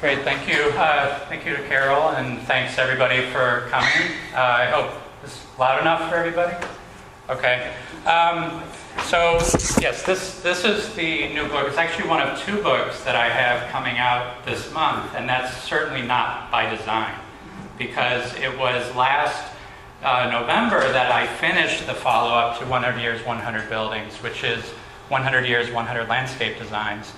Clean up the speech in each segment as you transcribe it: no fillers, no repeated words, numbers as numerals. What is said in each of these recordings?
Great, thank you. Thank you to Carol, and thanks everybody for coming. I hope this is loud enough for everybody. Okay. So yes, this is the new book. It's actually one of two books that I have coming out this month, and that's certainly not by design, because it was last November that I finished the follow-up to 100 Years, 100 Buildings, which is 100 Years, 100 Landscape Designs.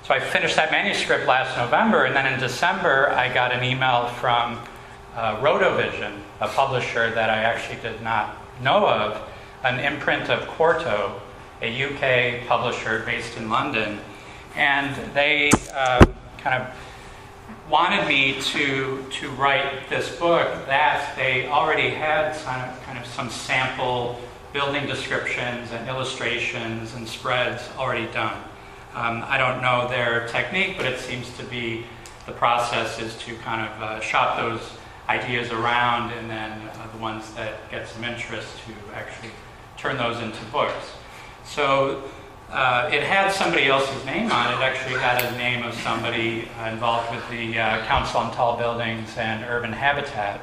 So I finished that manuscript last November, and then in December I got an email from Rotovision, a publisher that I actually did not know of, an imprint of Quarto, a UK publisher based in London, and they kind of wanted me to write this book that they already had kind of some sample building descriptions and illustrations and spreads already done. I don't know their technique, but it seems to be the process is to kind of shop those ideas around, and then the ones that get some interest to actually turn those into books. So it had somebody else's name on it. It actually had a name of somebody involved with the Council on Tall Buildings and Urban Habitat.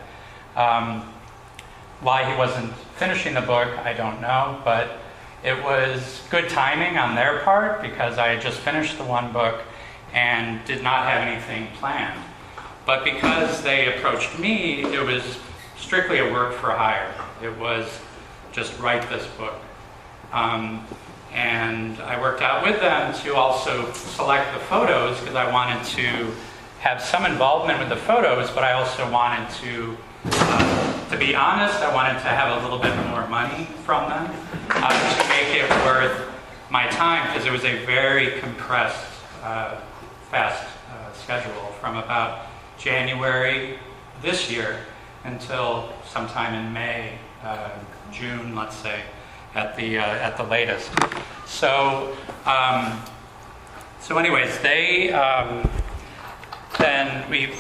Why he wasn't finishing the book, I don't know, but it was good timing on their part, because I had just finished the one book and did not have anything planned. But because they approached me, it was strictly a work for hire. It was just write this book. And I worked out with them to also select the photos, because I wanted to have some involvement with the photos, but I also wanted to be honest, I wanted to have a little bit more money from them to make it worth my time, because it was a very compressed, fast schedule from about January this year until sometime in May, June, let's say, at the latest. So, anyways, they then we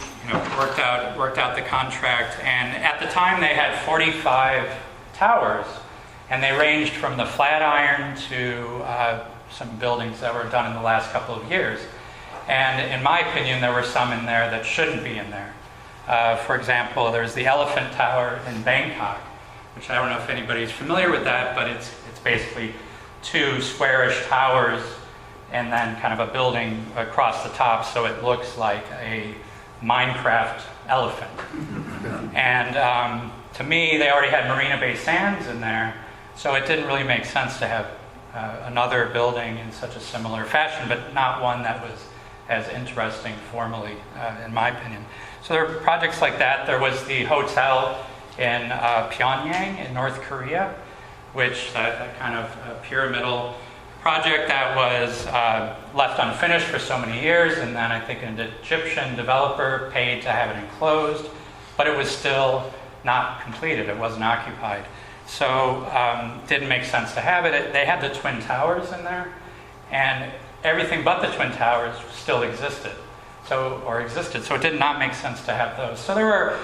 worked out the contract, and at the time they had 45 towers, and they ranged from the Flatiron to some buildings that were done in the last couple of years. And in my opinion, there were some in there that shouldn't be in there. For example, there's the Elephant Tower in Bangkok, which I don't know if anybody's familiar with that, but it's basically two squarish towers and then kind of a building across the top, so it looks like a Minecraft elephant. And to me, they already had Marina Bay Sands in there, so it didn't really make sense to have another building in such a similar fashion, but not one that was as interesting formally, in my opinion. So there were projects like that. There was the hotel in Pyongyang in North Korea, which that kind of pyramidal project that was left unfinished for so many years, and then I think an Egyptian developer paid to have it enclosed, but it was still not completed. It wasn't occupied. So didn't make sense to have it. They had the Twin Towers in there, and everything but the Twin Towers still existed. So it did not make sense to have those. So there were,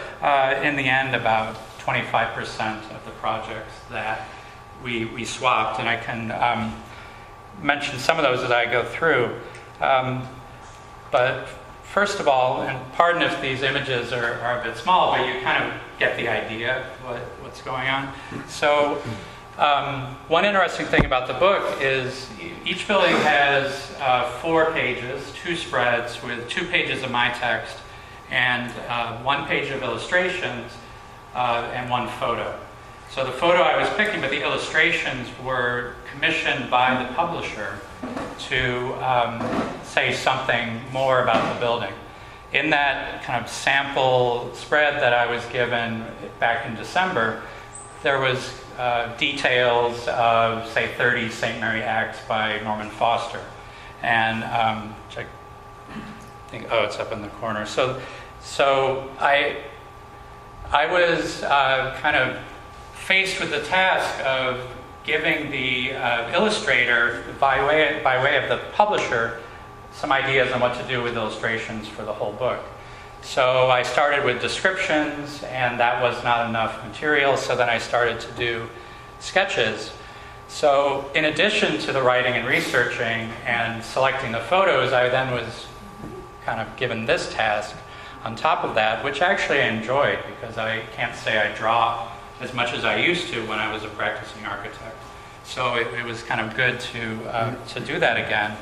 in the end, about 25% of the projects that we swapped, and I can mention some of those as I go through. But first of all, and pardon if these images are a bit small, but you kind of get the idea of what's going on. So one interesting thing about the book is each building has 4 pages, 2 spreads with 2 pages of my text and 1 page of illustrations and 1 photo. So the photo I was picking, but the illustrations were commissioned by the publisher to say something more about the building. In that kind of sample spread that I was given back in December, there was details of, say, 30 St. Mary Acts by Norman Foster. And which I think, it's up in the corner. So I was kind of faced with the task of giving the illustrator, by way of the publisher, some ideas on what to do with illustrations for the whole book. So I started with descriptions, and that was not enough material, so then I started to do sketches. So in addition to the writing and researching and selecting the photos, I then was kind of given this task on top of that, which actually I enjoyed, because I can't say I draw as much as I used to when I was a practicing architect. So it was kind of good to do that again.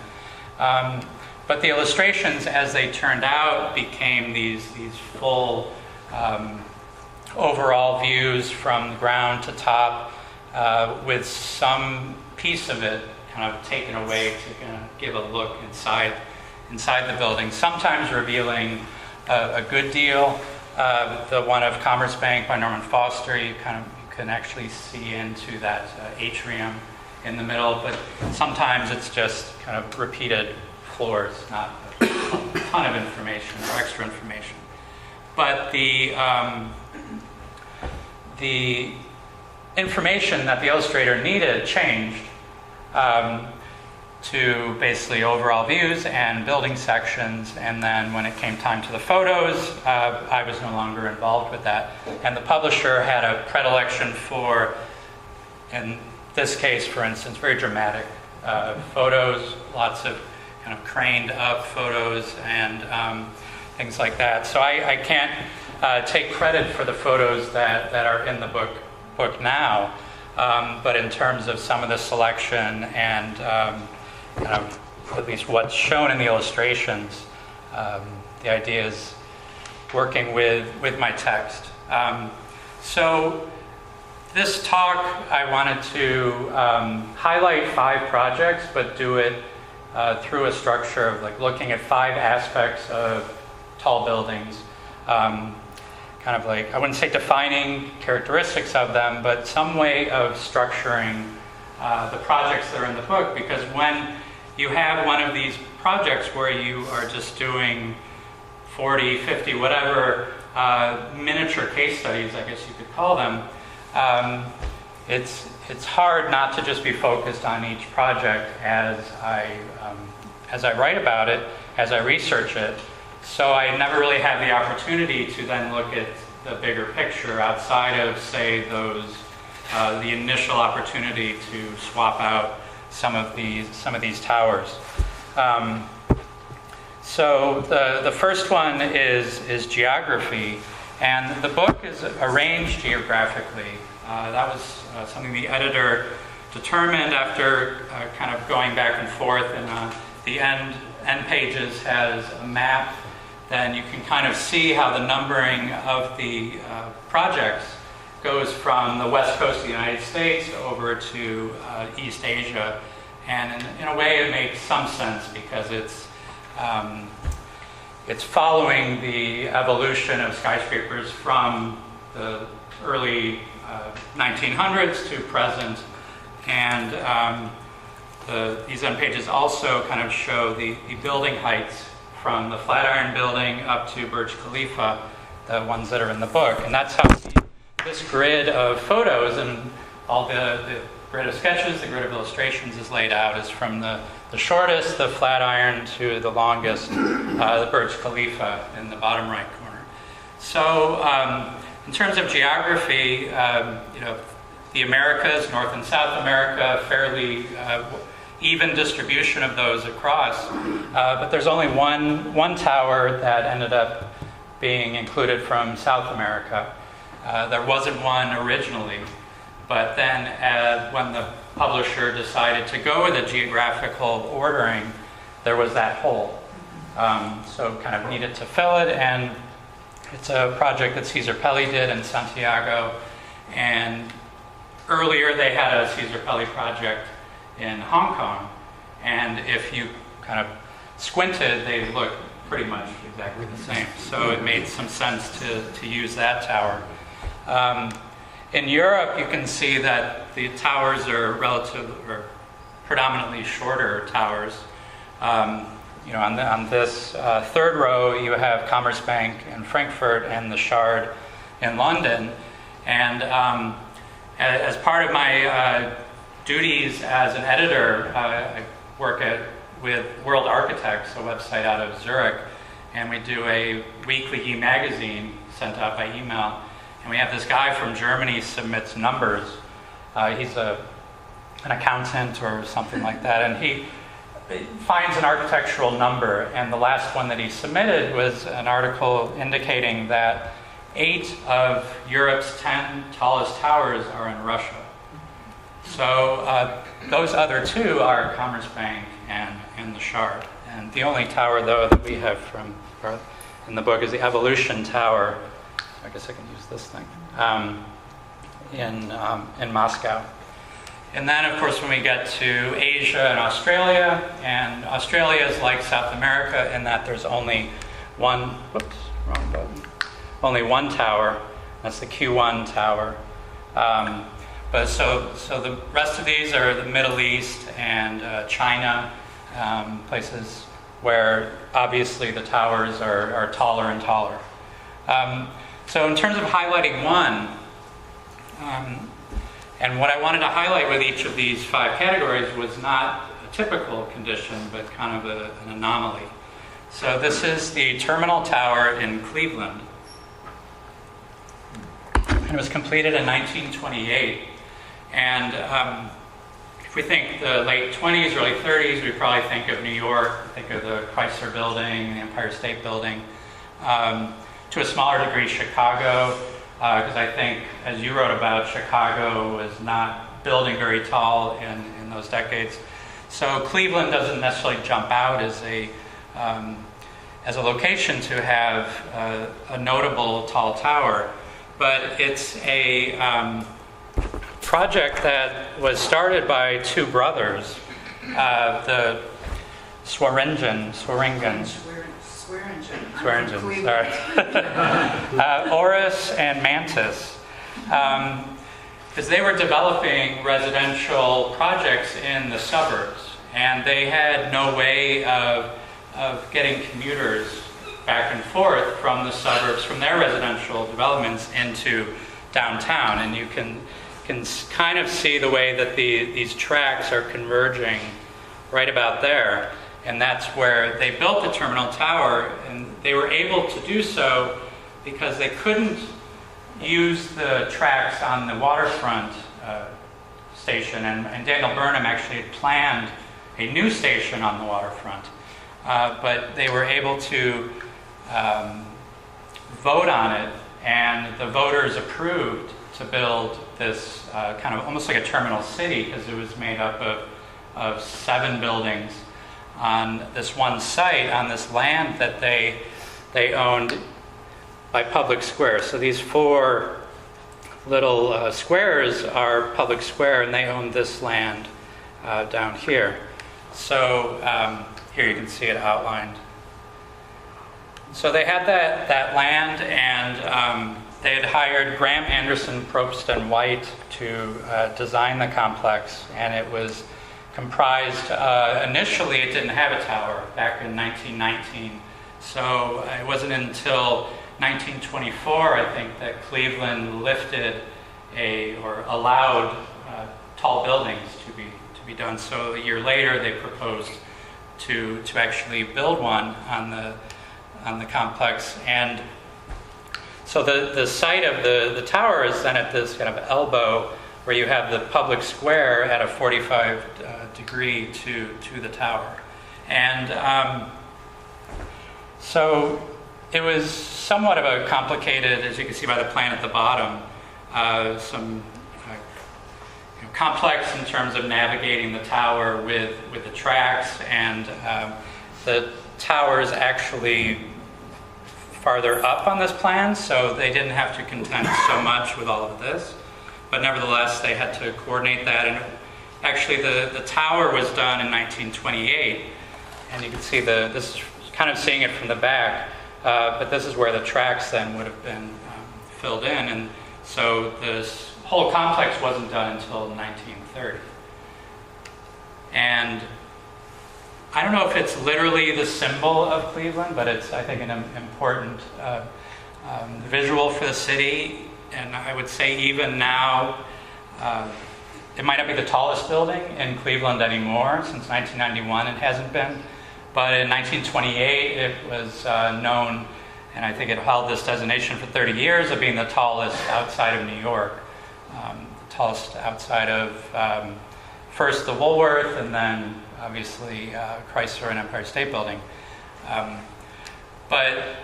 But the illustrations, as they turned out, became these full overall views from the ground to top, with some piece of it kind of taken away to kind of give a look inside the building, sometimes revealing a good deal. The one of Commerce Bank by Norman Foster, you can actually see into that atrium in the middle, but sometimes it's just kind of repeated floors, not a ton of information or extra information. But the information that the illustrator needed changed to basically overall views and building sections, and then when it came time to the photos, I was no longer involved with that. And the publisher had a predilection for, in this case, for instance, very dramatic photos, lots of kind of craned up photos and things like that. So I can't take credit for the photos that are in the book now, but in terms of some of the selection and kind of at least what's shown in the illustrations, the idea is working with my text. So this talk, I wanted to highlight 5 projects, but do it through a structure of like looking at 5 aspects of tall buildings, kind of like, I wouldn't say defining characteristics of them, but some way of structuring the projects that are in the book, because when you have one of these projects where you are just doing 40, 50, whatever miniature case studies, I guess you could call them, it's hard not to just be focused on each project as I write about it, as I research it. So I never really had the opportunity to then look at the bigger picture outside of, say, the initial opportunity to swap out some of these towers. So the first one is geography, and the book is arranged geographically. That was something the editor determined after kind of going back and forth, and the end pages has a map. Then you can kind of see how the numbering of the projects goes from the west coast of the United States over to East Asia. And in a way it makes some sense, because it's following the evolution of skyscrapers from the early 1900s to present. And these end pages also kind of show the building heights from the Flatiron Building up to Burj Khalifa, the ones that are in the book. And that's how this grid of photos and all the grid of sketches, the grid of illustrations is laid out, is from the shortest, the Flatiron, to the longest, the Burj Khalifa in the bottom right corner. So in terms of geography, the Americas, North and South America, fairly even distribution of those across, but there's only one tower that ended up being included from South America. There wasn't one originally, but then when the publisher decided to go with a geographical ordering, there was that hole. So kind of needed to fill it, and it's a project that Cesar Pelli did in Santiago, and earlier they had a Cesar Pelli project in Hong Kong, and if you kind of squinted, they looked pretty much exactly the same. So it made some sense to use that tower. In Europe, you can see that the towers are predominantly shorter towers. On this third row, you have Commerce Bank in Frankfurt and the Shard in London. And as part of my duties as an editor, I work with World Architects, a website out of Zurich, and we do a weekly e-magazine sent out by email. And we have this guy from Germany submits numbers. He's an accountant or something like that, and he finds an architectural number, and the last one that he submitted was an article indicating that 8 of Europe's 10 tallest towers are in Russia. So those other 2 are Commerzbank and the Shard. And the only tower, though, that we have in the book is the Evolution Tower. I guess I can use this thing in Moscow. And then, of course, when we get to Asia and Australia is like South America in that there's only one, wrong button, only one tower. That's the Q1 tower. But so the rest of these are the Middle East and China, places where obviously the towers are taller and taller. So in terms of highlighting one, and what I wanted to highlight with each of these 5 categories was not a typical condition, but kind of an anomaly. So this is the Terminal Tower in Cleveland. It was completed in 1928. And if we think the late 20s, early 30s, we probably think of New York, think of the Chrysler Building, the Empire State Building. To a smaller degree, Chicago, because I think, as you wrote about, Chicago was not building very tall in those decades. So Cleveland doesn't necessarily jump out as a location to have a notable tall tower, but it's a project that was started by 2 brothers, the Swearingen, sorry. Oris and Mantis, because they were developing residential projects in the suburbs, and they had no way of getting commuters back and forth from the suburbs, from their residential developments into downtown. And you can kind of see the way that these tracks are converging right about there. And that's where they built the Terminal Tower, and they were able to do so because they couldn't use the tracks on the waterfront station. And Daniel Burnham actually had planned a new station on the waterfront. But they were able to vote on it, and the voters approved to build this kind of almost like a terminal city, because it was made up of 7 buildings on this one site, on this land that they owned by public square. So these 4 little squares are public square, and they own this land down here. So here you can see it outlined. So they had that land, and they had hired Graham, Anderson, Probst, and White to design the complex, and it was comprised, initially it didn't have a tower back in 1919, so it wasn't until 1924, I think, that Cleveland lifted or allowed tall buildings to be done. So a year later they proposed to actually build one on the complex. And so the site of the tower is then at this kind of elbow where you have the public square at a 45 degree to the tower. And so it was somewhat of a complicated, as you can see by the plan at the bottom, some complex in terms of navigating the tower with the tracks, and the tower is actually farther up on this plan, so they didn't have to contend so much with all of this. But nevertheless, they had to coordinate that. And actually, the tower was done in 1928. And you can see this is kind of seeing it from the back. But this is where the tracks then would have been filled in. And so this whole complex wasn't done until 1930. And I don't know if it's literally the symbol of Cleveland, but it's, I think, an important visual for the city. And I would say even now, it might not be the tallest building in Cleveland anymore. Since 1991 it hasn't been. But in 1928 it was known, and I think it held this designation for 30 years, of being the tallest outside of New York. The tallest outside of first the Woolworth, and then obviously Chrysler and Empire State Building. But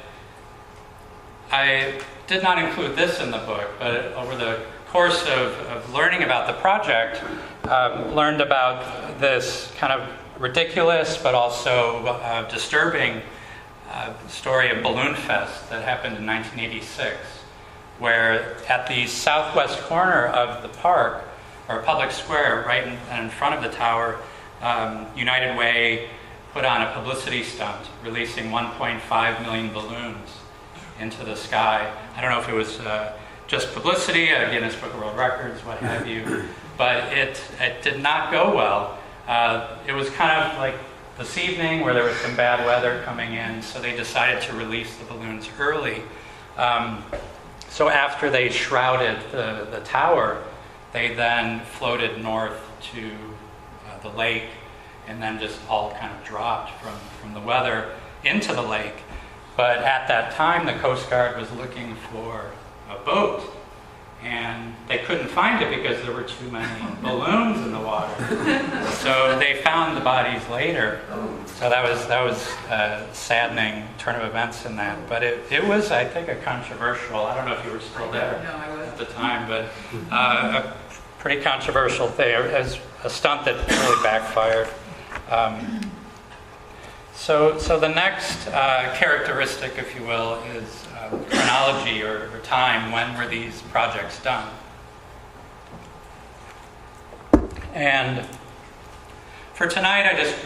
I did not include this in the book, but over the course of learning about the project, learned about this kind of ridiculous but also disturbing story of Balloon Fest that happened in 1986, where at the southwest corner of the park, or public square, right in front of the tower, United Way put on a publicity stunt, releasing 1.5 million balloons into the sky. I don't know if it was just publicity, Guinness Book of World Records, what have you, but it did not go well. It was kind of like this evening where there was some bad weather coming in, so they decided to release the balloons early. So after they shrouded the tower, they then floated north to the lake, and then just all kind of dropped from the weather into the lake. But at that time, the Coast Guard was looking for a boat, and they couldn't find it because there were too many balloons in the water. So they found the bodies later. So that was a saddening turn of events in that. But it was, I think, a controversial, I don't know if you were still there at the time, but a pretty controversial thing, as a stunt that really backfired. So the next characteristic, if you will, is chronology or time. When were these projects done? And for tonight, I just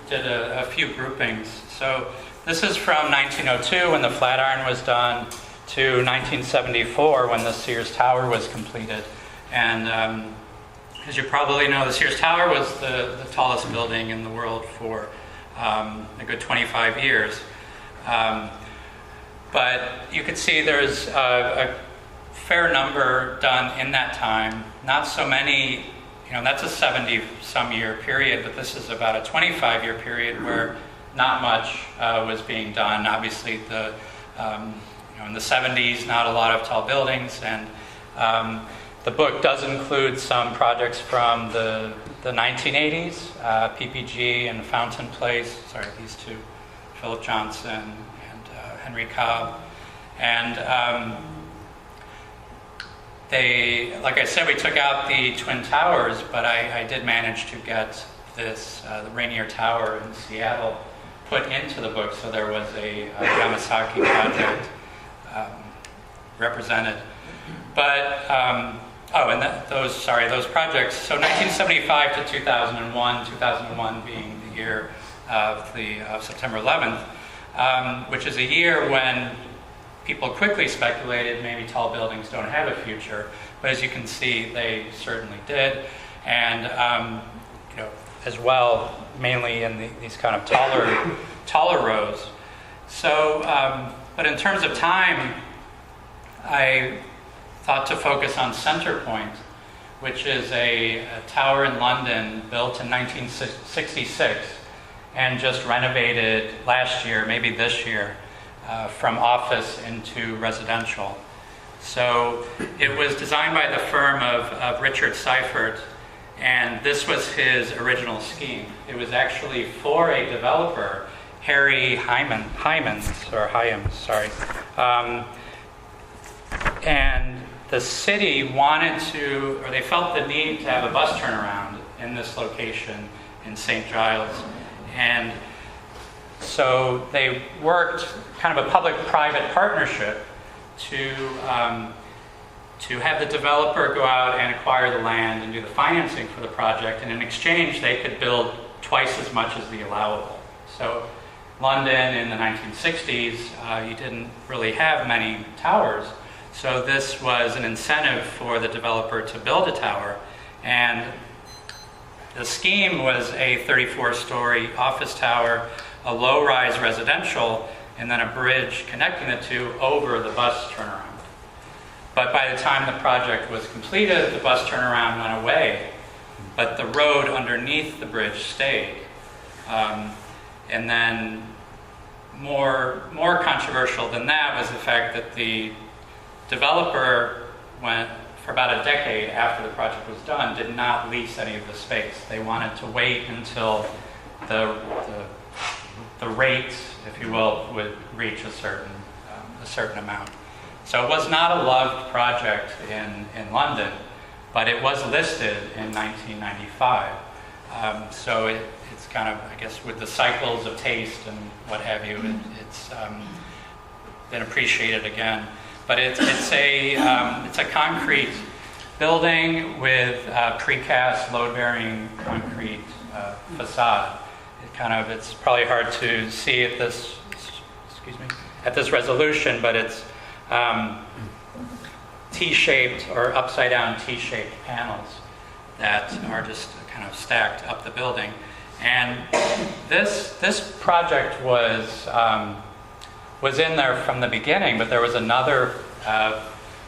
did a few groupings. So this is from 1902 when the Flatiron was done to 1974 when the Sears Tower was completed. And as you probably know, the Sears Tower was the tallest building in the world for a good 25 years. But you can see there's a fair number done in that time. Not so many, that's a 70-some year period, but this is about a 25-year period where not much was being done. Obviously, in the 70s, not a lot of tall buildings, and the book does include some projects from the 1980s, PPG and Fountain Place, these two, Philip Johnson and Henry Cobb. And like I said, we took out the Twin Towers, but I did manage to get this, the Rainier Tower in Seattle, put into the book, so there was a Yamasaki project represented. But those projects. So 1975 to 2001, 2001 being the year of September 11th, which is a year when people quickly speculated maybe tall buildings don't have a future, but as you can see, they certainly did, and as well, mainly in these kind of taller rows. So, but in terms of time, I thought to focus on Center Point, which is a tower in London built in 1966 and just renovated last year, maybe this year, from office into residential. So it was designed by the firm of Richard Seifert, and this was his original scheme. It was actually for a developer, Harry Hyams, and the city wanted to, or they felt the need to have a bus turnaround in this location in St. Giles. And so they worked kind of a public-private partnership to have the developer go out and acquire the land and do the financing for the project, and in exchange they could build twice as much as the allowable. So London in the 1960s, you didn't really have many towers, so this was an incentive for the developer to build a tower. And the scheme was a 34-story office tower, a low-rise residential, and then a bridge connecting the two over the bus turnaround. But by the time the project was completed, the bus turnaround went away, but the road underneath the bridge stayed. And then more controversial than that was the fact that the developer went for about a decade after the project was done, did not lease any of the space. They wanted to wait until the rate, if you will, would reach a certain amount. So it was not a loved project in London, but it was listed in 1995. So it's kind of, I guess, with the cycles of taste and what have you, it's been appreciated again. But it's a concrete building with precast load-bearing concrete facade. It's probably hard to see at this, at this resolution, but it's T-shaped or upside-down T-shaped panels that are just kind of stacked up the building. And this project was in there from the beginning, but there was another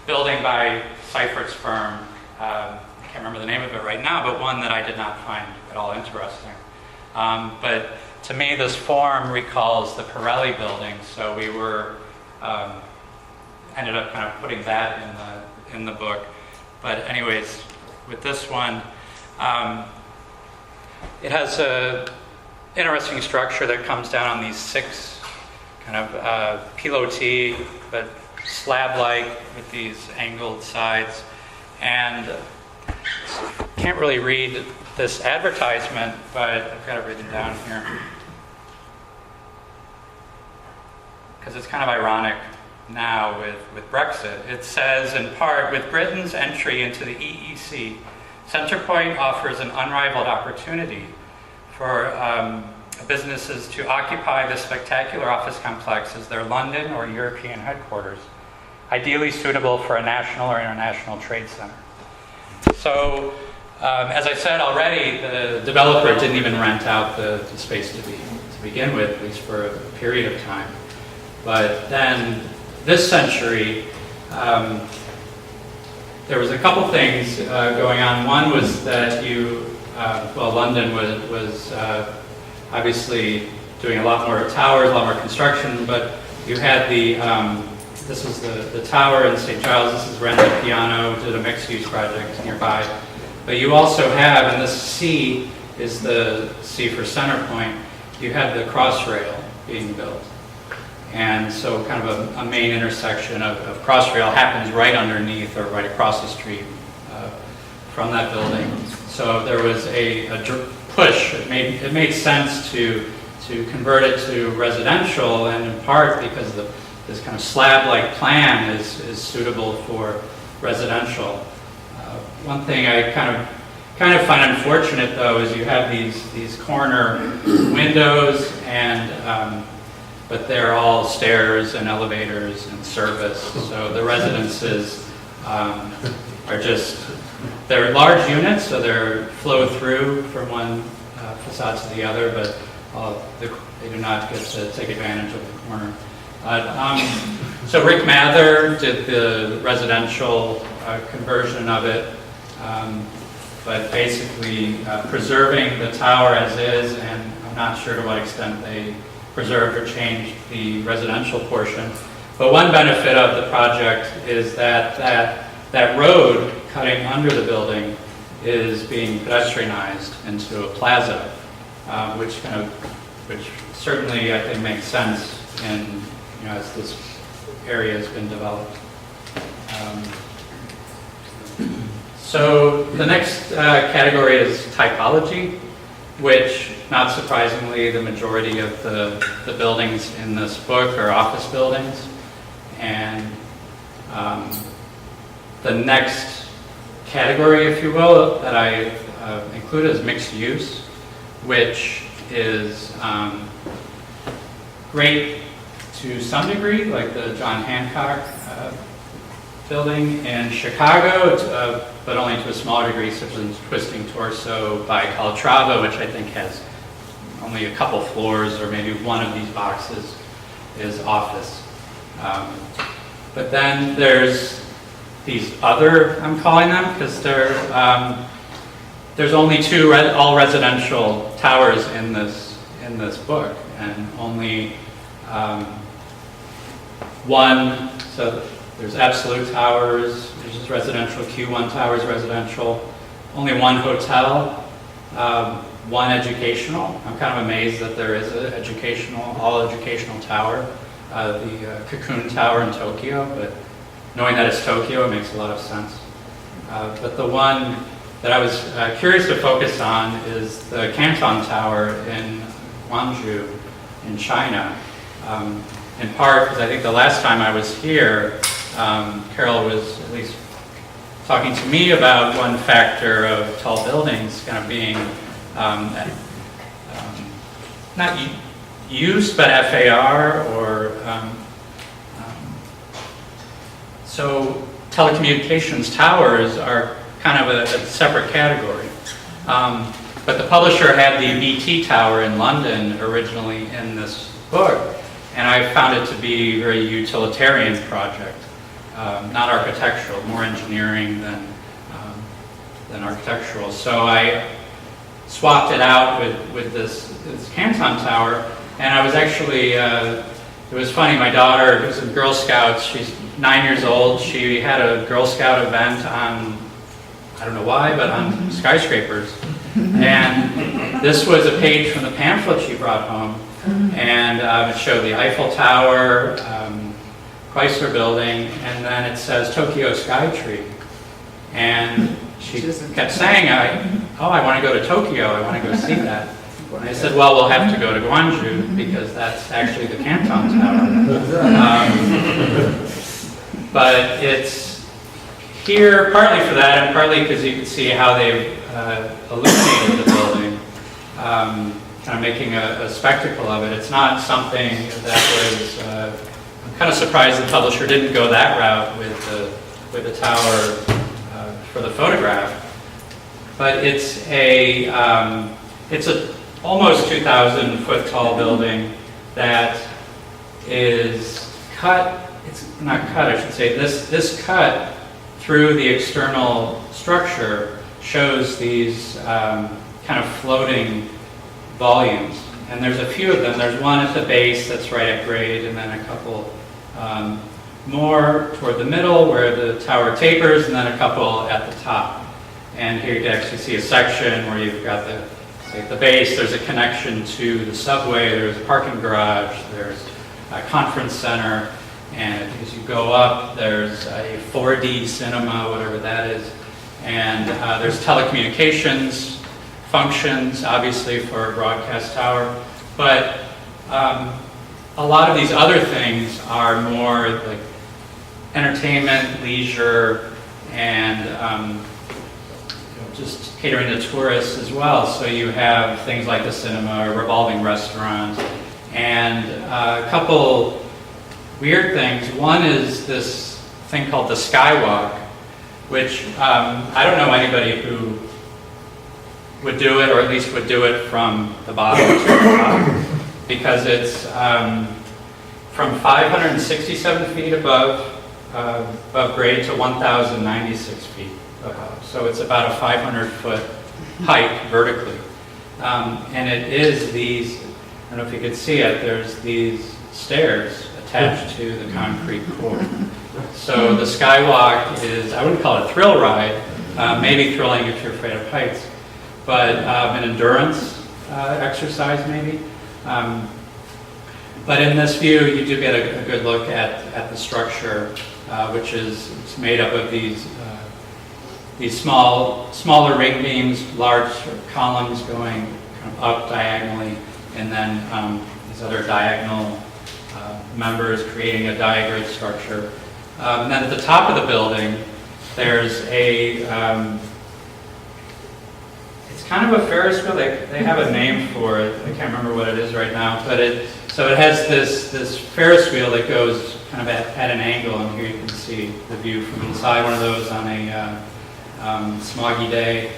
building by Seifert's firm. I can't remember the name of it right now, but one that I did not find at all interesting. But to me, this form recalls the Pirelli building, so we were ended up kind of putting that in the book. But anyways, with this one, it has a interesting structure that comes down on these 6 kind of pilotis, but slab-like with these angled sides. And can't really read this advertisement, but I've got it written down here because it's kind of ironic now with Brexit. It says, in part, with Britain's entry into the EEC, Centrepoint offers an unrivaled opportunity for businesses to occupy this spectacular office complex as their London or European headquarters, ideally suitable for a national or international trade center. So, as I said already, the developer didn't even rent out the space to begin with, at least for a period of time. But then, this century, there was a couple things going on. One was that London was obviously doing a lot more towers, a lot more construction, but you had this was the tower in St. Giles. This is Renzo Piano, did a mixed-use project nearby. But you also have, and this C is the C for Centrepoint, you had the Crossrail being built. And so kind of a main intersection of Crossrail happens right underneath or right across the street from that building. So there was a push. It made sense to convert it to residential, and in part because this kind of slab-like plan is suitable for residential. One thing I kind of find unfortunate, though, is you have these corner windows, and but they're all stairs and elevators and service. So the residences they're large units, so they're flow through from one facade to the other, but they do not get to take advantage of the corner. So Rick Mather did the residential conversion of it, but basically preserving the tower as is, and I'm not sure to what extent they preserved or changed the residential portion. But one benefit of the project is that road cutting under the building is being pedestrianized into a plaza, which certainly I think makes sense as this area has been developed. So the next category is typology, which, not surprisingly, the majority of the buildings in this book are office buildings. And the next category, if you will, that I included is mixed use, which is great to some degree, like the John Hancock building in Chicago, but only to a smaller degree, such as Twisting Torso by Calatrava, which I think has only a couple floors, or maybe one of these boxes is office. But then there's these other, I'm calling them, because there's only 2 all residential towers in this book, and only one. So There's absolute towers, there's just residential, Q1 towers residential, only one hotel, one educational. I'm kind of amazed that there is an educational, all educational tower, the Cocoon Tower in Tokyo, but knowing that it's Tokyo, it makes a lot of sense. But the one that I was curious to focus on is the Canton Tower in Guangzhou in China. In part because I think the last time I was here, Carol was at least talking to me about one factor of tall buildings kind of being not use, but FAR, or so telecommunications towers are kind of a separate category. But the publisher had the BT Tower in London originally in this book, and I found it to be a very utilitarian project, not architectural, more engineering than architectural. So I swapped it out with this Canton Tower, and I was actually, it was funny, my daughter, who's in Girl Scouts, she's 9 years old, she had a Girl Scout event on, I don't know why, but on skyscrapers. And this was a page from the pamphlet she brought home, and it showed the Eiffel Tower, Chrysler Building, and then it says Tokyo Skytree. And she kept saying, I want to go to Tokyo, I want to go see that. And I said, well, we'll have to go to Guangzhou, because that's actually the Canton Tower. But it's here partly for that, and partly because you can see how they've illuminated the building, kind of making a spectacle of it. It's not something that was, I'm kind of surprised the publisher didn't go that route with the tower for the photograph. But it's a almost 2,000 foot tall building that is cut, it's not cut, I should say, this cut through the external structure shows these kind of floating volumes. And there's a few of them. There's one at the base that's right at grade, and then a couple more toward the middle where the tower tapers, and then a couple at the top. And here you can actually see a section where you've got the, say, at the base, there's a connection to the subway, there's a parking garage, there's a conference center, and as you go up, there's a 4D cinema, whatever that is. And there's telecommunications functions, obviously, for a broadcast tower. But a lot of these other things are more like entertainment, leisure, and just catering to tourists as well. So you have things like the cinema, a revolving restaurant, and a couple weird things. One is this thing called the Skywalk, which I don't know anybody who would do it, or at least would do it from the bottom to the top, because it's from 567 feet above grade to 1,096 feet above. So it's about a 500-foot height vertically. And it is these, I don't know if you could see it, there's these stairs attached to the concrete core. So the Skywalk is, I wouldn't call it a thrill ride, maybe thrilling if you're afraid of heights, but an endurance exercise maybe. But in this view, you do get a good look at the structure, which is it's made up of these smaller ring beams, large columns going kind of up diagonally, and then these other diagonal members creating a diagrid structure. And then at the top of the building, there's a, it's kind of a Ferris wheel. They have a name for it. I can't remember what it is right now, but so it has this Ferris wheel that goes kind of at an angle, and here you can see the view from inside one of those on a smoggy day.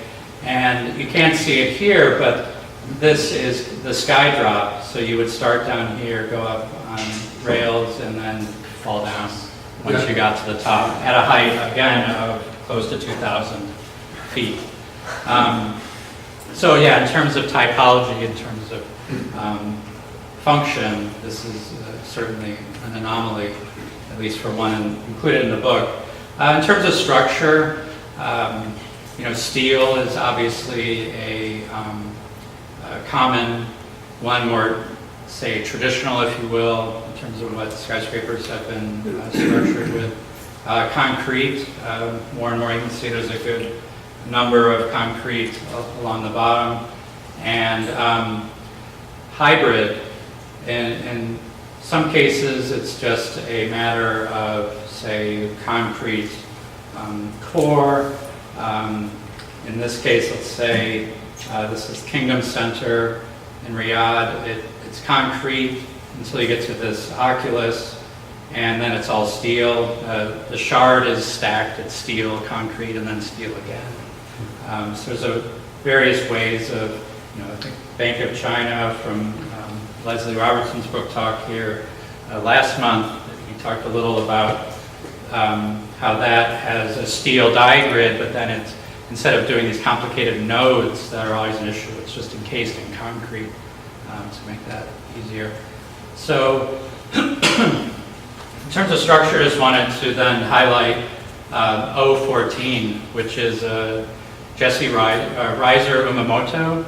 And you can't see it here, but this is the sky drop. So you would start down here, go up on rails, and then fall down once you got to the top at a height, again, of close to 2,000 feet. So yeah, in terms of typology, in terms of function, this is certainly an anomaly at least for one included in the book. In terms of structure, steel is obviously a common one, more, say, traditional, if you will, in terms of what skyscrapers have been structured with. Concrete, more and more you can see there's a good number of concrete along the bottom. And hybrid, in some cases it's just a matter of, say, concrete core. In this case, let's say this is Kingdom Center in Riyadh. It's concrete until you get to this oculus, and then it's all steel. The shard is stacked, it's steel, concrete, and then steel again. So there's various ways of, I think Bank of China from Leslie Robertson's book talk here last month, he talked a little about how that has a steel die-grid, but then it's, instead of doing these complicated nodes that are always an issue, it's just encased in concrete to make that easier. So in terms of structure, I just wanted to then highlight 014, which is a Jesse Reiser Umamoto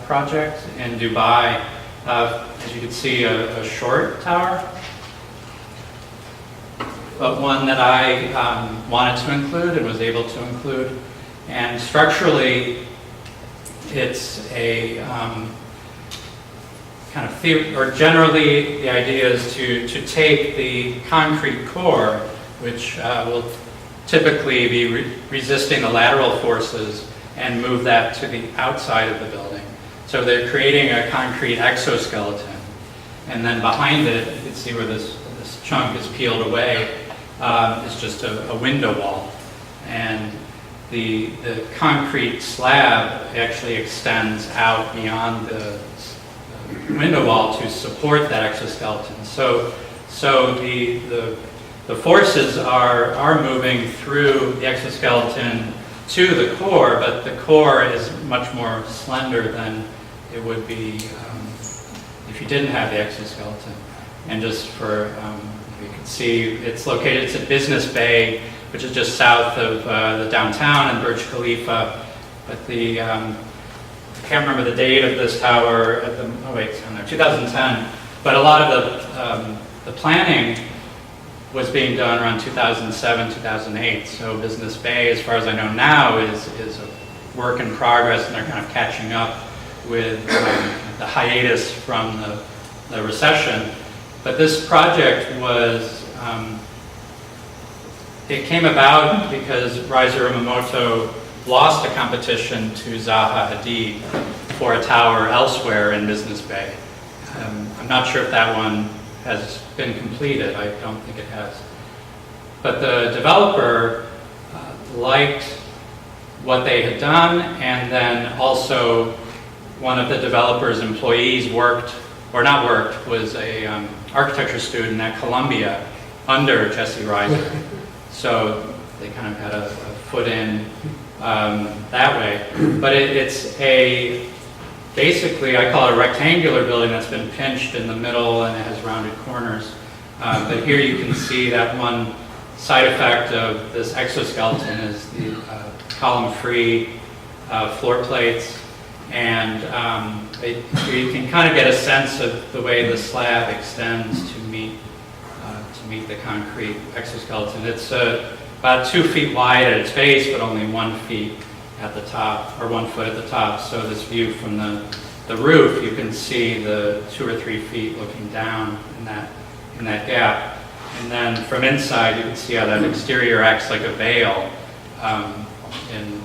project in Dubai. As you can see, a short tower, but one that I wanted to include and was able to include. And structurally, it's a kind of generally the idea is to take the concrete core, which will typically be resisting the lateral forces, and move that to the outside of the building. So they're creating a concrete exoskeleton, and then behind it, you can see where this chunk is peeled away, is just a window wall. And the concrete slab actually extends out beyond the window wall to support that exoskeleton. So the forces are moving through the exoskeleton to the core, but the core is much more slender than it would be if you didn't have the exoskeleton. And just for, you can see, it's located, it's at Business Bay, which is just south of the downtown and Burj Khalifa. But I can't remember the date of this tower, oh wait, it's on there, 2010. But a lot of the planning was being done around 2007, 2008. So Business Bay, as far as I know now, is a work in progress, and they're kind of catching up with the hiatus from the recession. But this project was, it came about because Reiser Umamoto lost a competition to Zaha Hadid for a tower elsewhere in Business Bay. I'm not sure if that one has been completed. I don't think it has. But the developer liked what they had done, and then also one of the developer's employees was a architecture student at Columbia under Jesse Reiser. So they kind of had a foot in that way. But it's basically, I call it a rectangular building that's been pinched in the middle and it has rounded corners. But here you can see that one side effect of this exoskeleton is the column-free floor plates. And you can kind of get a sense of the way the slab extends to meet the concrete exoskeleton. It's about 2 feet wide at its base, but only 1 feet at the top, or 1 foot at the top. So this view from the roof, you can see the 2 or 3 feet looking down in that gap. And then from inside, you can see how that exterior acts like a veil in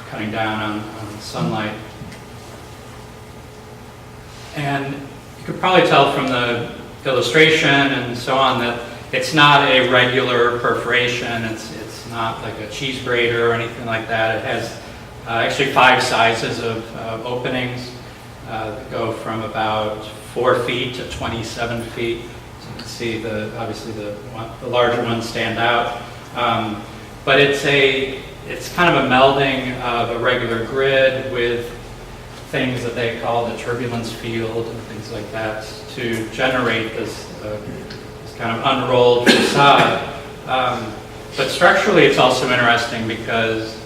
cutting down on sunlight. And you could probably tell from the illustration and so on that it's not a regular perforation. It's not like a cheese grater or anything like that. It has actually 5 sizes of openings that go from about 4 feet to 27 feet. So you can see obviously the larger ones stand out. But it's kind of a melding of a regular grid with things that they call the turbulence field and things like that to generate this kind of unrolled facade. But structurally, it's also interesting because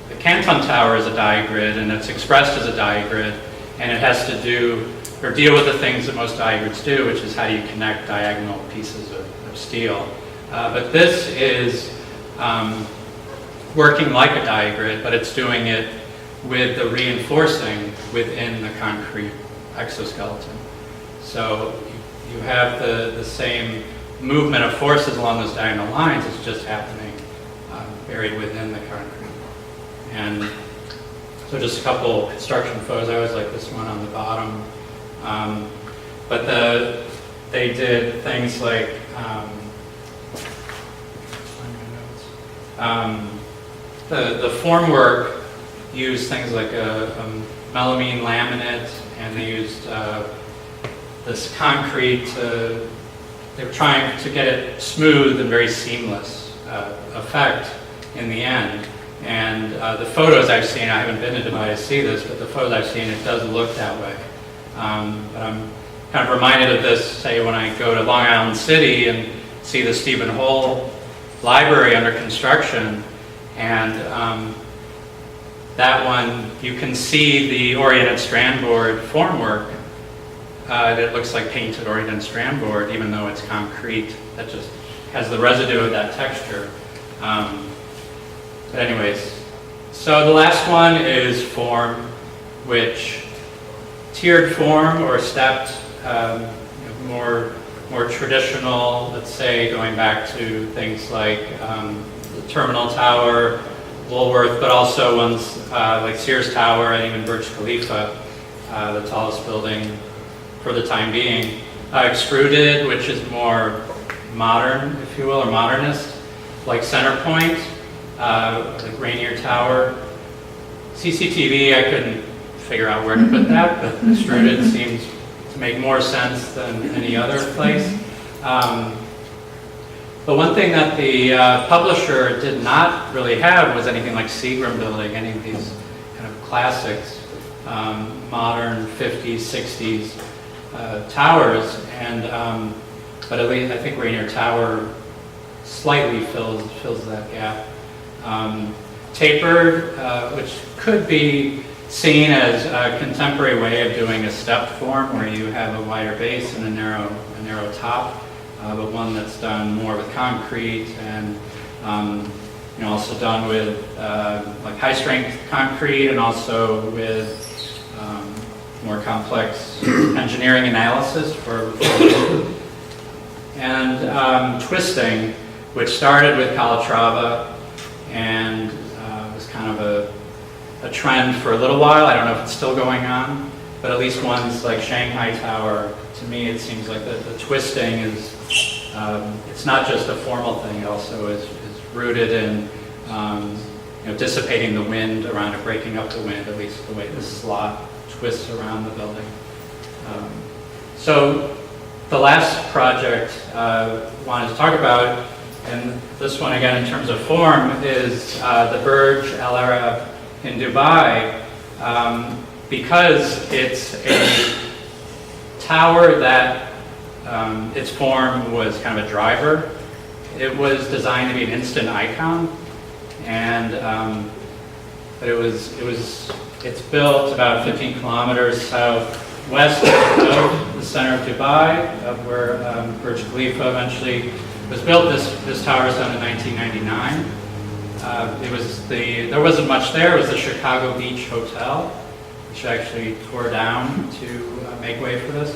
the Canton Tower is a diagrid, and it's expressed as a diagrid, and it has to do or deal with the things that most diagrids do, which is how do you connect diagonal pieces of steel. But this is working like a diagrid, but it's doing it with the reinforcing within the concrete exoskeleton. So you have the same movement of forces along those diagonal lines. It's just happening buried within the concrete. And so just a couple construction photos. I always like this one on the bottom. But they did things like the formwork used things like a melamine laminate, and they used this concrete. They were trying to get it smooth and very seamless effect in the end. And the photos I've seen, I haven't been to Dubai to see this, but the photos I've seen, it does look that way. But I'm kind of reminded of this, say, when I go to Long Island City and see the Stephen Hole Library under construction, and that one, you can see the oriented strand board formwork. It looks like painted oriented strand board, even though it's concrete. That just has the residue of that texture. But anyways, so the last one is form, which tiered form or stepped, more traditional, let's say, going back to things like the Terminal Tower, Woolworth, but also ones like Sears Tower and even Burj Khalifa, the tallest building for the time being. Extruded, which is more modern, if you will, or modernist, like Centerpoint, like Rainier Tower. CCTV, I couldn't figure out where to put that, but extruded seems to make more sense than any other place. But one thing that the publisher did not really have was anything like Seagram Building, any of these kind of classics, modern 50s, 60s towers. And but at least I think Rainier Tower slightly fills that gap. Tapered, which could be seen as a contemporary way of doing a stepped form, where you have a wider base and a narrow top, but one that's done more with concrete and also done with like high strength concrete, and also with more complex engineering analysis for and twisting, which started with Calatrava and was kind of a trend for a little while. I don't know if it's still going on, but at least ones like Shanghai Tower, to me it seems like the twisting is, it's not just a formal thing, it also is rooted in dissipating the wind around it, breaking up the wind, at least the way the slot twists around the building. So the last project I wanted to talk about, and this one again in terms of form, is the Burj Al Arab in Dubai, because it's a tower that its form was kind of a driver. It was designed to be an instant icon, and but it's built about 15 kilometers southwest of the center of Dubai, of where Burj Khalifa eventually was built. This tower was done in 1999. There wasn't much there. It was the Chicago Beach Hotel, which actually tore down to make way for this.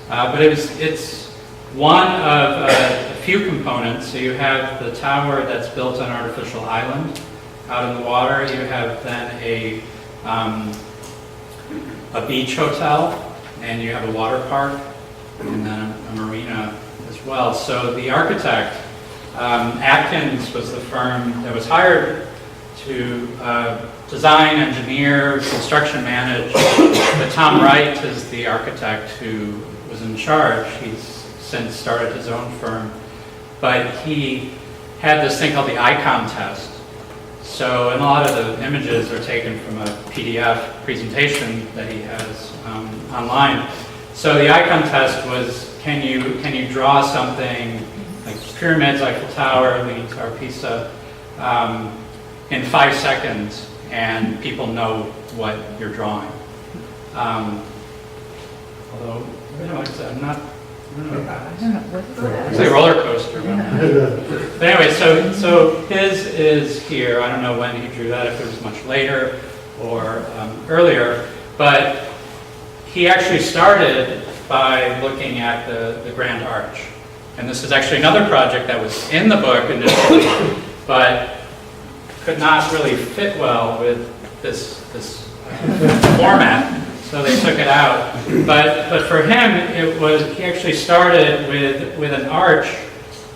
But it's one of a few components. So you have the tower that's built on an artificial island out in the water. You have then a beach hotel, and you have a water park, and then a marina as well. So the architect, Atkins, was the firm that was hired to design, engineer, construction manage, but Tom Wright is the architect who was in charge. He's since started his own firm, but he had this thing called the icon test. So, and a lot of the images are taken from a PDF presentation that he has online. So the icon test was, can you draw something like pyramids, Eiffel Tower, Leaning Tower of Pisa, in 5 seconds, and people know what you're drawing. Although, like I said, I don't know. It's like a roller coaster. But anyway, so his is here. I don't know when he drew that, if it was much later or earlier, but he actually started by looking at the Grand Arch. And this is actually another project that was in the book initially, but could not really fit well with this format. So they took it out. But for him, he actually started with an arch,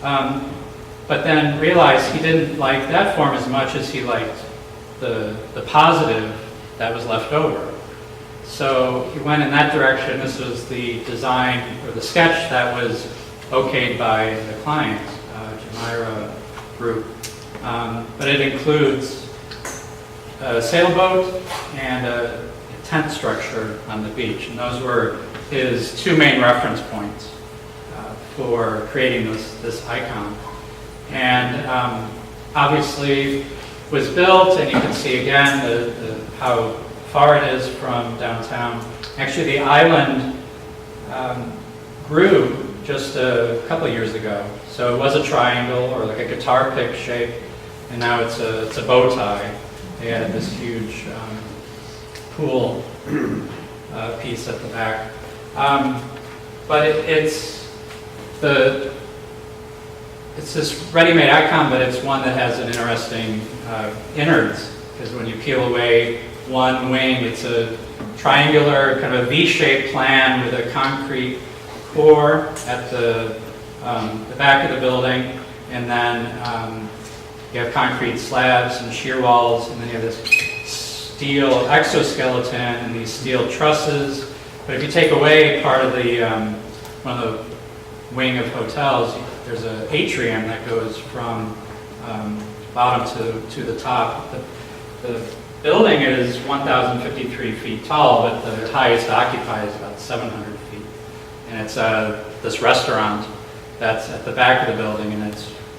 but then realized he didn't like that form as much as he liked the positive that was left over. So he went in that direction. This was the design, or the sketch that was okayed by the client, Jumeirah Group. But it includes a sailboat and a tent structure on the beach. And those were his 2 main reference points for creating this icon. And obviously was built, and you can see again how far it is from downtown. Actually, the island grew just a couple years ago. So it was a triangle or like a guitar pick shape, and now it's a bow tie. They added this huge pool piece at the back. But it's this ready-made icon, but it's one that has an interesting innards, because when you peel away one wing, it's a triangular kind of V-shaped plan with a concrete core at the back of the building, and then you have concrete slabs and shear walls, and then you have this steel exoskeleton and these steel trusses. But if you take away part of the one of the wing of hotels, there's an atrium that goes from bottom to the top. The building is 1,053 feet tall, but the highest occupied is about 700 feet. And it's this restaurant that's at the back of the building, and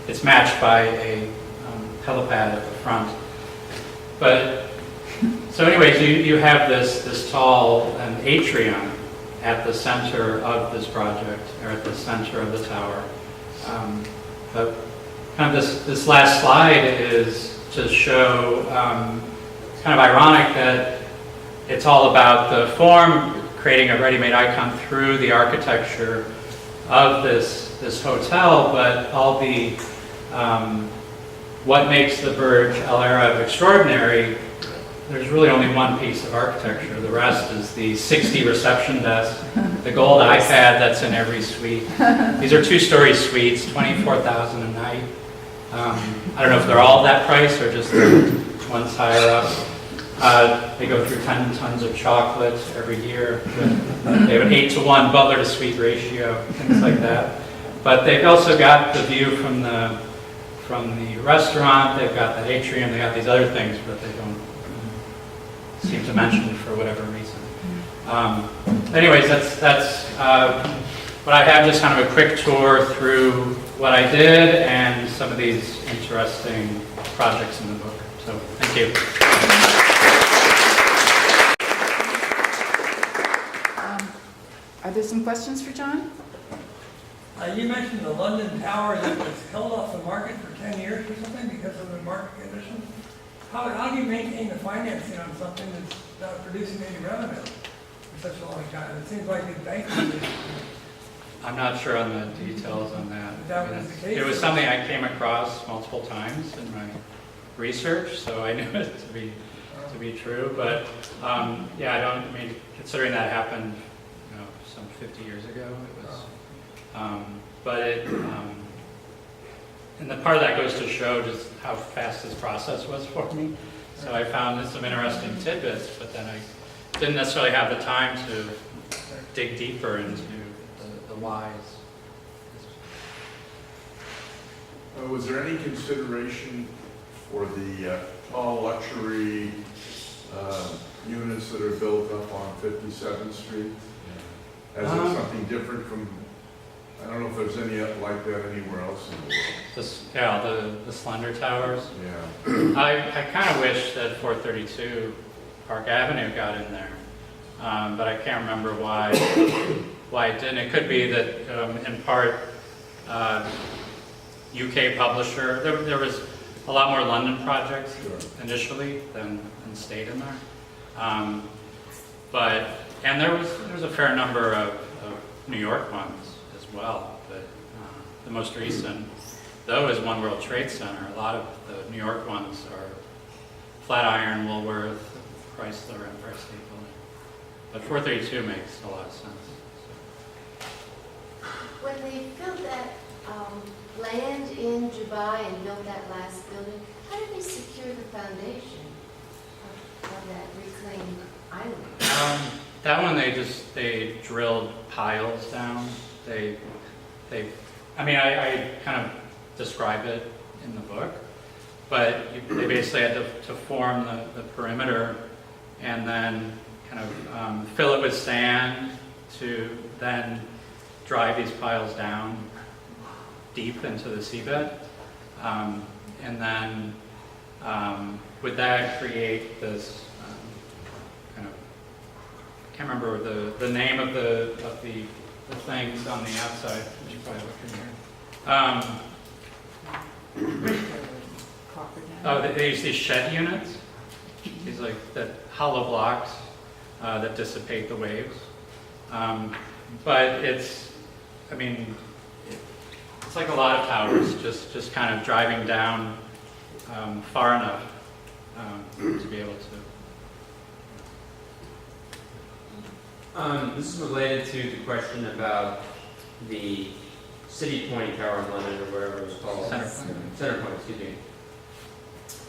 it's matched by a helipad at the front. But so anyways, you have this tall atrium at the center of this project, or at the center of the tower. But kind of this last slide is to show, it's kind of ironic that it's all about the form, creating a ready-made icon through the architecture of this hotel, but all the what makes the Burj Al Arab extraordinary, there's really only one piece of architecture. The rest is the 60 reception desks, the gold iPad that's in every suite. These are 2-story suites, $24,000 a night. I don't know if they're all that price or just the ones higher up. They go through 10 tons of chocolate every year. They have an 8-to-1 butler to suite ratio, things like that. But they've also got the view from the restaurant. They've got the atrium. They got these other things, but they don't seem to mention for whatever reason. Anyways, that's what I have. Just kind of a quick tour through what I did and some of these interesting projects in the book. So thank you. Are there some questions for John? You mentioned the London Tower that was held off the market for 10 years or something because of the market conditions. How do you maintain the financing on something that's not producing any revenue for such a long time? It seems like it's banking. I'm not sure on the details on that. That was the case. It was something I came across multiple times in my research, so I knew it to be true. But yeah, I mean, considering that happened, some 50 years ago, it was. And the part of that goes to show just how fast this process was for me. So I found some interesting tidbits, but then I didn't necessarily have the time to dig deeper into the whys. Was there any consideration for the tall luxury units that are built up on 57th Street As in something different from, I don't know if there's any like that anywhere else in the world. The slender towers. Yeah. I kind of wish that 432 Park Avenue got in there, but I can't remember why it didn't. It could be that in part UK publisher. There was a lot more London projects initially than stayed in there, and there was a fair number of New York ones as well. But the most recent, though, is One World Trade Center. A lot of the New York ones are Flatiron, Woolworth, Chrysler, Empire State Building. But 432 makes a lot of sense. When they built that land in Dubai and built that last building, how did they secure the foundation of that reclaimed island? That one they drilled piles down. I kind of describe it in the book, but they basically had to form the perimeter and then kind of fill it with sand to then drive these piles down deep into the seabed, and then with that create this kind of, I can't remember the name of the things on the outside. I should probably look in here. Oh, they use these shed units. These like the hollow blocks that dissipate the waves. But it's like a lot of towers, just kind of driving down far enough to be able to. This is related to the question about the City Point Tower in London, or whatever it was called. Center Point, excuse me.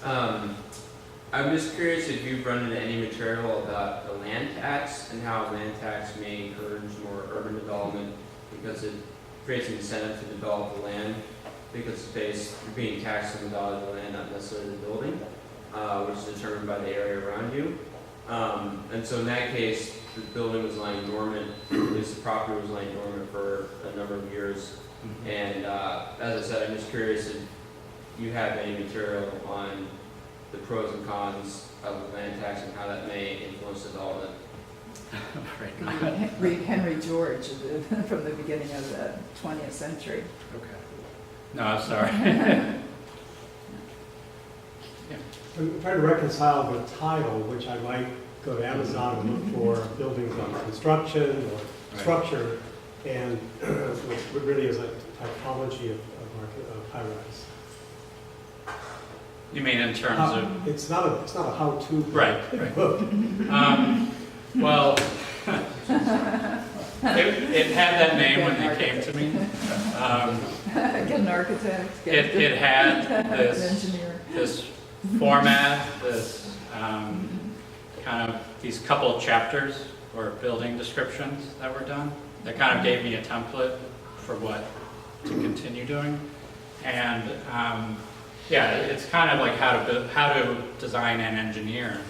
I'm just curious if you've run into any material about the land tax and how a land tax may encourage more urban development because it creates an incentive to develop the land because you're being taxed on the value of the land, not necessarily the building, which is determined by the area around you. And so in that case, the building was lying dormant, at least the property was lying dormant for a number of years. And as I said, I'm just curious if you have any material on the pros and cons of the land tax and how that may influence development. Read Henry George from the beginning of the 20th century. Okay. No, I'm sorry. I'm trying to reconcile the title, which I might go to Amazon and look for buildings on construction or structure, and what really is a typology of high-rise. You mean in terms of? It's not a how-to Right. book. Well, it had that name when they came to me. Get an architect. It had an engineer. this format, this kind of these couple chapters or building descriptions that were done that kind of gave me a template for what to continue doing. And it's kind of like how to design and engineer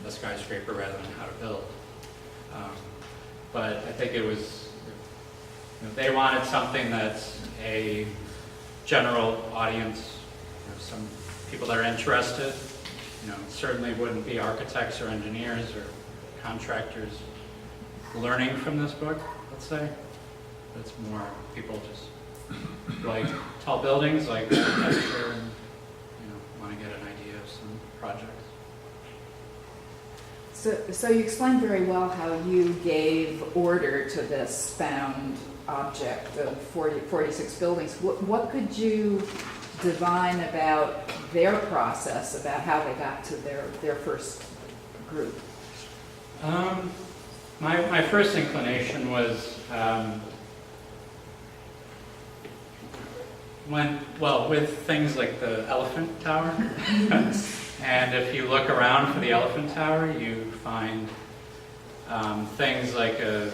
a skyscraper rather than how to build. But I think it was, they wanted something that's a general audience, some people that are interested. Certainly wouldn't be architects or engineers or contractors learning from this book, let's say. But it's more people just like tall buildings, like architecture, and want to get an idea of some projects. So you explained very well how you gave order to this found object of 46 buildings. What could you divine about their process, about how they got to their first group? My first inclination was with things like the Elephant Tower. And if you look around for the Elephant Tower, you find things like a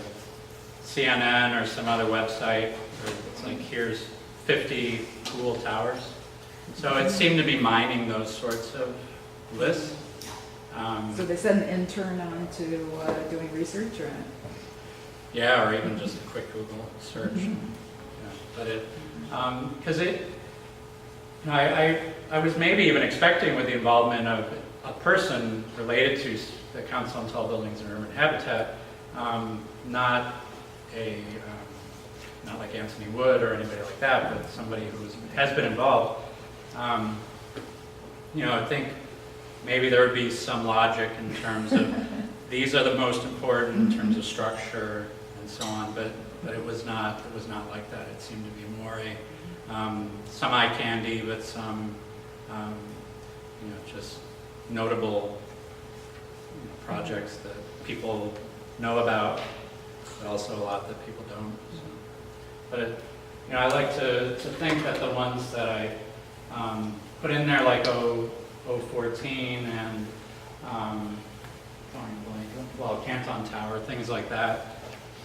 CNN or some other website where it's like, here's 50 cool towers. So it seemed to be mining those sorts of lists. So they sent an intern on to doing research, or? Yeah, or even just a quick Google search. Yeah, but it, because I was maybe even expecting with the involvement of a person related to the Council on Tall Buildings and Urban Habitat, not like Anthony Wood or anybody like that, but somebody who has been involved. I think maybe there would be some logic in terms of these are the most important in terms of structure and so on, but it was not like that. It seemed to be more some eye candy, but some just notable projects that people know about, but also a lot that people don't. So. But I like to think that the ones that I put in there, like 014 and Canton Tower, things like that,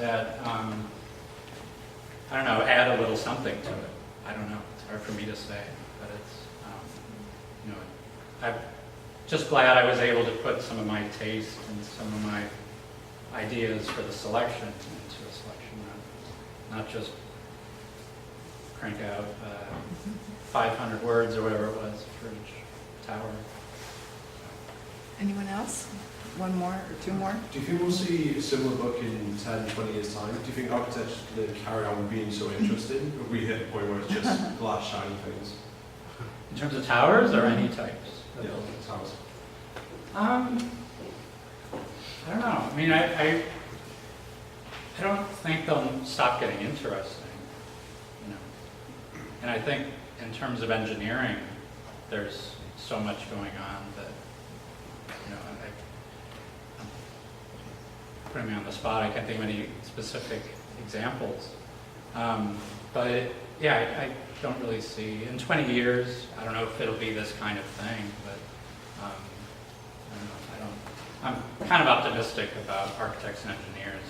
I don't know, add a little something to it. I don't know. It's hard for me to say, but it's I'm just glad I was able to put some of my taste and some of my ideas for the selection into a selection, not just crank out 500 words or whatever it was for each tower. Anyone else? One more or two more? Do you think we'll see a similar book in 10, 20 years' time? Do you think architects that carry on being so interesting, or we hit a point where it's just glass shiny things? In terms of towers or any types? Of Yeah, buildings? towers. I don't know. I mean, I don't think they'll stop getting interesting, And I think in terms of engineering, there's so much going on that, putting me on the spot, I can't think of any specific examples. But I don't really see, in 20 years, I don't know if it'll be this kind of thing, but I'm kind of optimistic about architects and engineers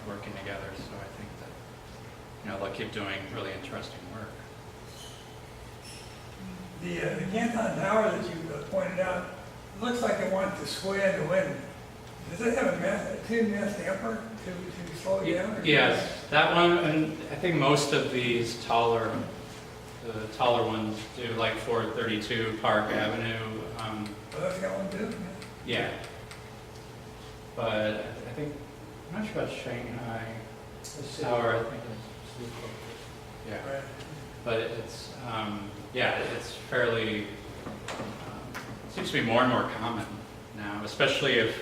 working together, so I think that they'll keep doing really interesting work. The Canton Tower that you pointed out, looks like it wants to sway in the wind. Does it have a two-mass damper to slow it down? Yes, that one, and I think most of these the taller ones do, like 432 Park Avenue. Oh, that's got one too? Yeah. But I think, I'm not sure about Shanghai Tower, I think it's, yeah. Right. But it's fairly, seems to be more and more common now, especially as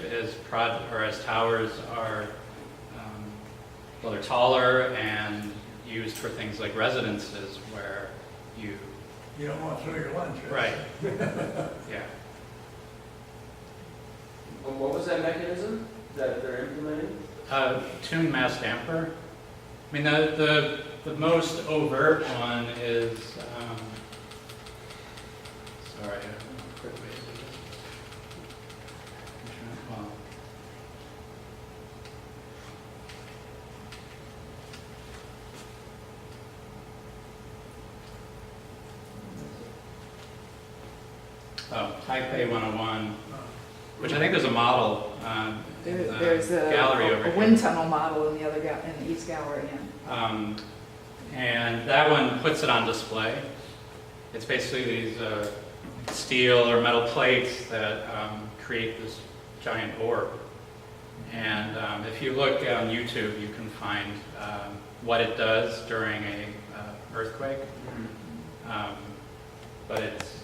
towers are, they're taller and used for things like residences where you don't want to throw your lunch, right? Yeah. What was that mechanism that they're implementing? Tune mass damper. I mean, the most overt one is, sorry, I don't know, quick way to do this. Well, Taipei 101, which I think there's a model in the There's gallery over a here. wind tunnel model in the other in the East Gallery. Yeah. And that one puts it on display. It's basically these steel or metal plates that create this giant orb. And if you look on YouTube, you can find what it does during a earthquake. But it's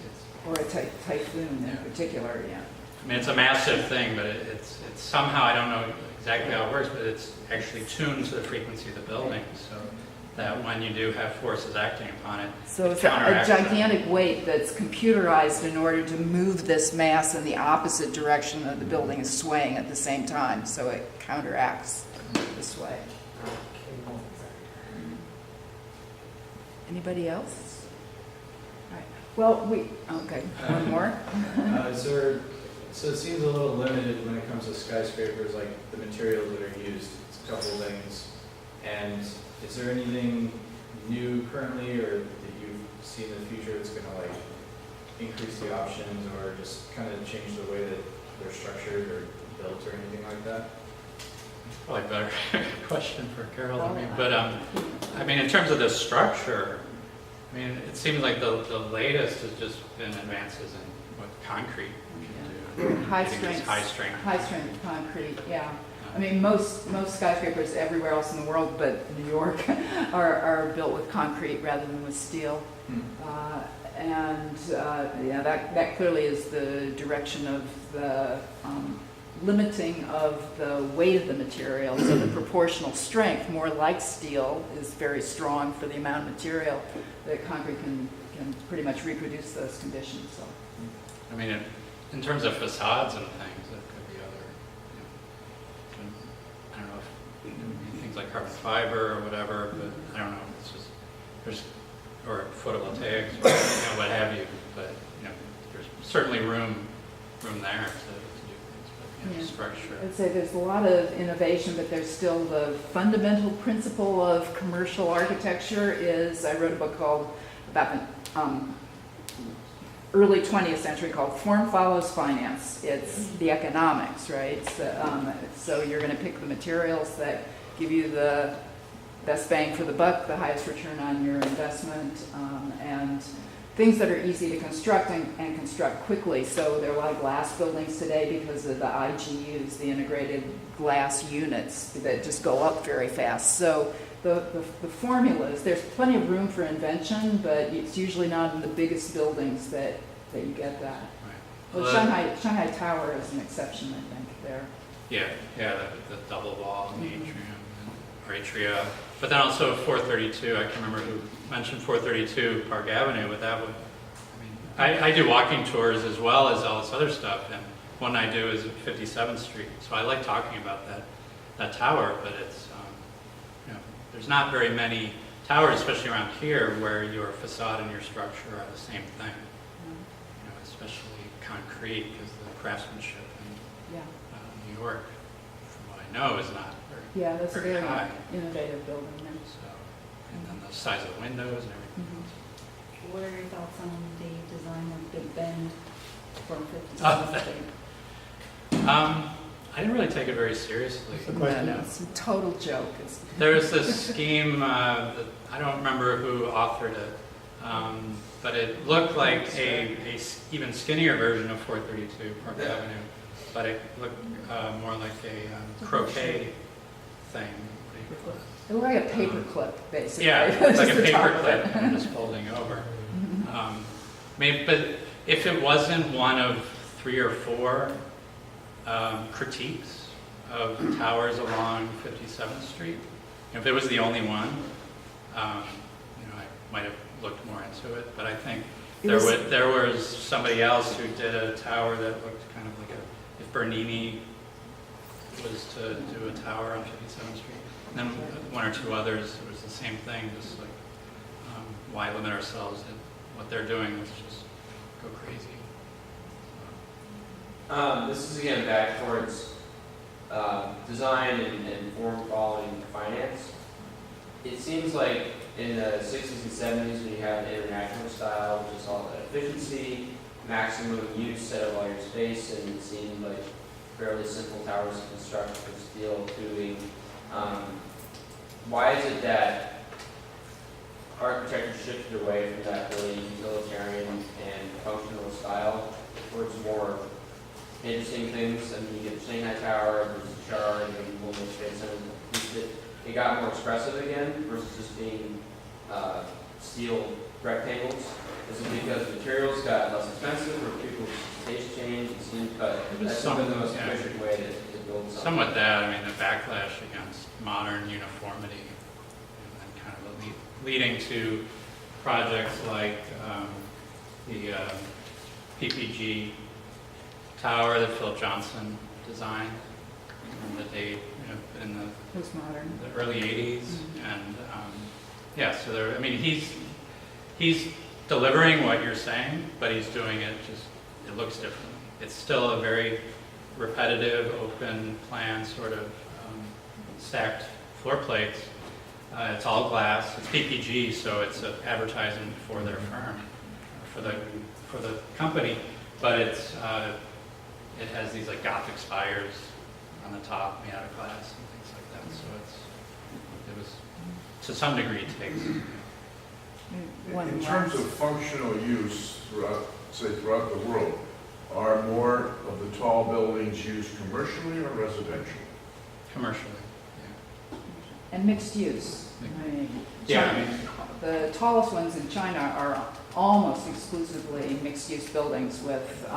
Or a typhoon in particular, yeah. I mean, it's a massive thing, but it's somehow, I don't know exactly how it works, but it's actually tuned to the frequency of the building, so that when you do have forces acting upon it, So it it's a counteracts them. gigantic weight that's computerized in order to move this mass in the opposite direction that the building is swaying at the same time, so it counteracts the sway. Anybody else? All right. Well, okay, one more? So it seems a little limited when it comes to skyscrapers, like the materials that are used. It's a couple of things. And is there anything new currently, or that you see in the future that's going to like increase the options, or just kind of change the way that they're structured or built, or anything like that? Probably better question for Carol than me, but I mean, in terms of the structure, I mean, it seems like the latest has just been advances in what concrete can do. High Getting these strength. high strength. High strength concrete, yeah. I mean, most skyscrapers everywhere else in the world, but New York, are built with concrete rather than with steel. Yeah, that clearly is the direction of the limiting of the weight of the material. So the proportional strength, more like steel, is very strong for the amount of material that concrete can pretty much reproduce those conditions. So. I mean, in terms of facades and things, there could be other, I don't know if it would be things like carbon fiber or whatever, but I don't know. It's just or photovoltaics or what have you. But there's certainly room there to do things. But Yeah. structure. I'd say there's a lot of innovation, but there's still the fundamental principle of commercial architecture is, I wrote a book about the early 20th century called Form Follows Finance. It's the economics, right? So you're going to pick the materials that give you the best bang for the buck, the highest return on your investment, and things that are easy to construct and construct quickly. So there are a lot of glass buildings today because of the IGUs, the integrated glass units that just go up very fast. So the formulas, there's plenty of room for invention, but it's usually not in the biggest buildings that you get that. Right. Well, Shanghai Tower is an exception, I think, there. Yeah, the double wall and the atrium, or atria. But then also 432, I can't remember who mentioned 432 Park Avenue, but that would, I do walking tours as well as all this other stuff, and one I do is at 57th Street. So I like talking about that tower, but it's, there's not very many towers, especially around here, where your facade and your structure are the same thing. Especially concrete, because the craftsmanship in New York, from what I know, is not Yeah, that's a very very high. innovative building. So, and then the size of the windows and everything. What are your thoughts on the design of Big Ben from 57th Oh, Street? I didn't really take it very seriously. The question. No, it's a total joke. There was this scheme that I don't remember who authored it, but it looked like a even skinnier version of 432 Park Avenue, but it looked more like a croquet thing. It looked like a paper clip, basically. Yeah, it's like a Just the top paper of clip it. and just folding over. But if it wasn't one of 3 or 4 critiques of towers along 57th Street, if it was the only one, I might have looked more into it. But I think there was somebody else who did a tower that looked kind of like if Bernini was to do a tower on 57th Street. And then 1 or 2 others, it was the same thing, just like, why limit ourselves to what they're doing? Let's just go crazy. This is again back towards design and form following finance. It seems like in the 60s and 70s when you have the international style, which is all that efficiency, maximum use out of all your space, and it seemed like fairly simple towers to construct with steel tubing. Why is it that architecture shifted away from that really utilitarian and functional style towards more interesting things? I mean, you get the Shanghai Tower, there's the Shard, and then Willis Trade Center. It got more expressive again versus just being steel rectangles. Is it because materials got less expensive or people's taste changed? It seemed, but that's been the most efficient way to build something. Somewhat that, I mean, the backlash against modern uniformity, and kind of leading to projects like the PPG tower that Phil Johnson designed in the day, in the Postmodern. the early 80s. And so there, I mean, he's delivering what you're saying, but he's doing it just, it looks different. It's still a very repetitive, open plan sort of stacked floor plates. It's all glass. It's PPG, so it's an advertisement for their firm, for the company. But it's it has these like Gothic spires on the top made out of glass and things like So it was, to some degree, takes. In terms of functional use throughout, say, throughout the world, are more of the tall buildings used commercially or residentially? Commercially, And mixed use. I mean, yeah. China- The tallest ones in China are almost exclusively mixed-use buildings with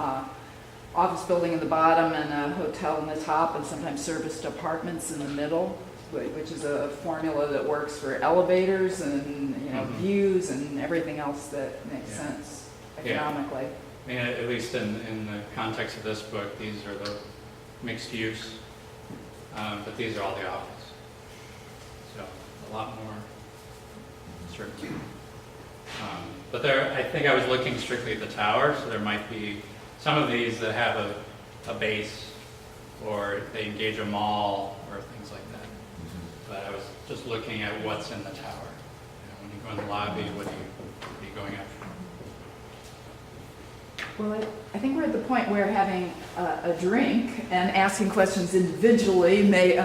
office building in the bottom and a hotel in the top, and sometimes serviced apartments in the middle, which is a formula that works for elevators and, views and everything else that makes sense economically. I mean, at least in the context of this book, these are the mixed use, but these are all the office. So a lot more certainty. But there, I think I was looking strictly at the tower, so there might be some of these that have a base, or they engage a mall, or things like that. But I was just looking at what's in the tower. When you go in the lobby, what are you going after? Well, I think we're at the point where having a drink and asking questions individually may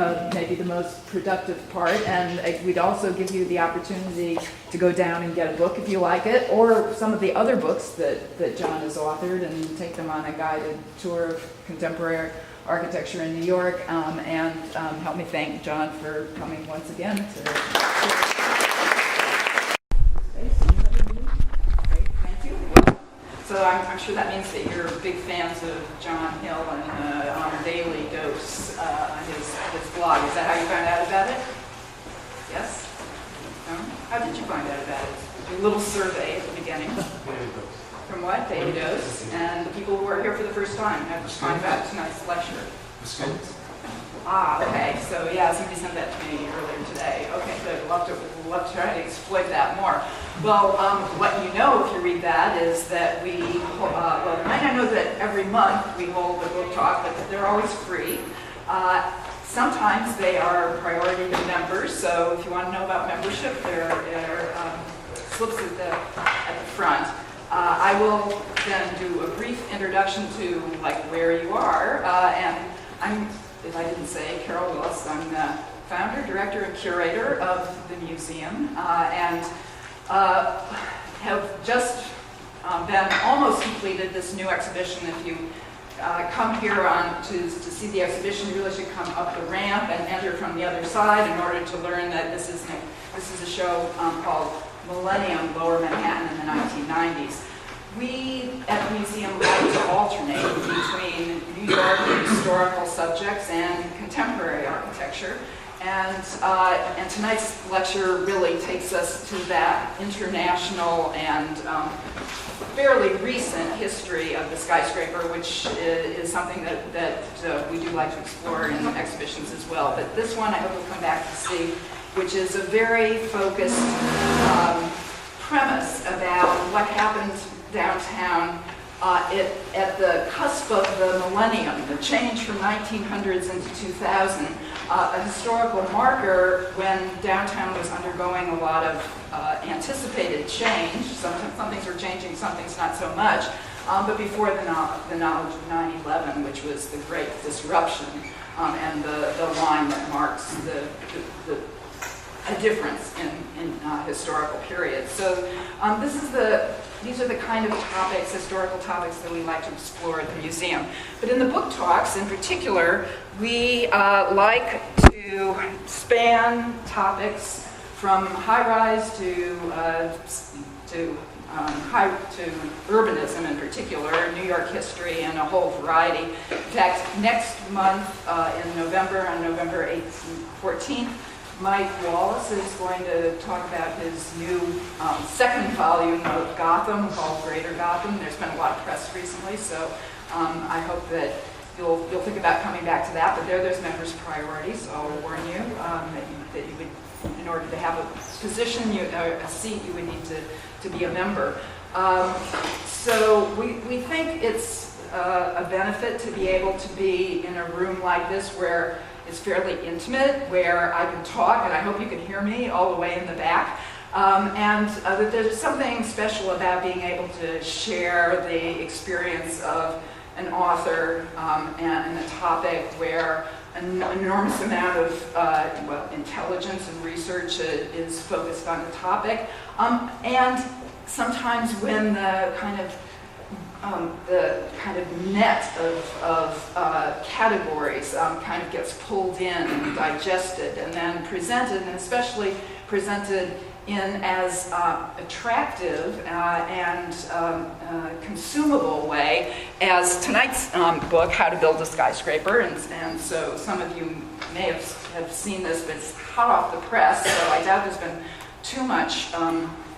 be the most productive part, and we'd also give you the opportunity to go down and get a book if you like it, or some of the other books that John has authored, and take them on a guided tour of contemporary architecture in New York, and help me thank John for coming once again to So I'm sure that means that you're big fans of John Hill and on Daily Dose, his blog. Is that how you found out about it? Yes? No? How did you find out about it? Your little survey at the beginning. From what? Daily Dose. And the people who are here for the first time have find about tonight's lecture. Ah, okay. So yeah, somebody sent that to me earlier today. Okay, good. We'll have to try to exploit that more. Well, what you know if you read that is that we, I know that every month we hold a book talk, but they're always free. Sometimes they are priority to members, so if you want to know about membership, there are slips at the front. I will then do a brief introduction to where you are, and I'm, if I didn't say, Carol Willis. I'm the founder, director, and curator of the museum, and have just been almost completed this new exhibition. If you come here to see the exhibition, you really should come up the ramp and enter from the other side in order to learn that this is a show called Millennium, Lower Manhattan in the 1990s. We at the museum like to alternate between New York historical subjects and contemporary architecture. And tonight's lecture really takes us to that international and fairly recent history of the skyscraper, which is something that we do like to explore in exhibitions as well. But this one I hope you'll come back to see, which is a very focused premise about what happened downtown at the cusp of the millennium, the change from 1900s into 2000, a historical marker when downtown was undergoing a lot of anticipated change. Some things were changing, some things not so much, but before the knowledge of 9/11, which was the great disruption, and the line that marks a difference in historical periods. So these are the kind of topics, historical topics, that we like to explore at the museum. But in the book talks in particular, we like to span topics from high-rise to urbanism in particular, New York history, and a whole variety. In fact, next month in November, on November 14th, Mike Wallace is going to talk about his new second volume of Gotham called Greater Gotham. There's been a lot of press recently, so I hope that you'll think about coming back to that. But there's members' priorities. So I'll warn you that you would, in order to have a position, a seat, you would need to be a member. So we think it's a benefit to be able to be in a room like this where it's fairly intimate, where I can talk, and I hope you can hear me all the way in the back. And that there's something special about being able to share the experience of an author and a topic where an enormous amount of intelligence and research is focused on the topic. And sometimes when the kind of net of categories kind of gets pulled in and digested and then presented, and especially presented in as attractive and consumable way as tonight's book, How to Build a Skyscraper. And so some of you may have seen this, but it's hot off the press, so I doubt there's been too much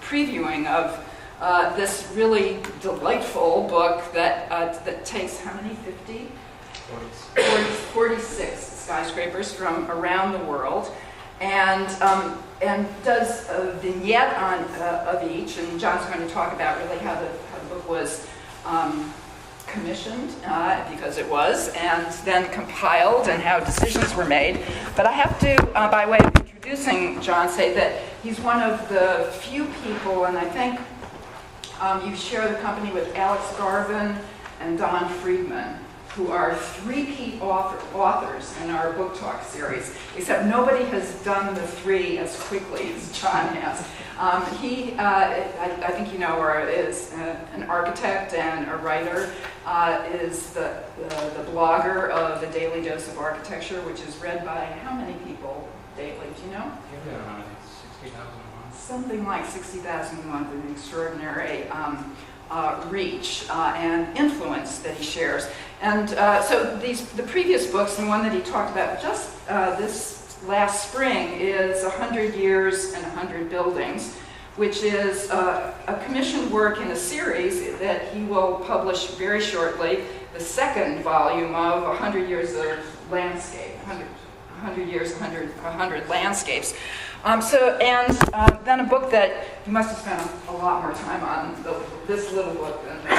previewing of this really delightful book that takes how many? 46 skyscrapers from around the world, and does a vignette of each. And John's going to talk about really how the book was commissioned, because it was, and then compiled, and how decisions were made. But I have to, by way of introducing John, say that he's one of the few people, and I think you share the company with Alex Garvin and Don Friedman, who are three-peat authors in our book talk series, except nobody has done the three as quickly as John has. He, I think you know, is an architect and a writer, is the blogger of A Daily Dose of Architecture, which is read by how many people daily, do you know? Yeah, 60,000 a month. Something like 60,000 a month, an extraordinary reach and influence that he shares. And so the previous books, and one that he talked about just this last spring, is 100 Years and 100 Buildings, which is a commissioned work in a series that he will publish very shortly, the second volume of 100 Years of Landscape, 100 Years, 100 Landscapes. Then a book that you must have spent a lot more time on, this little book than the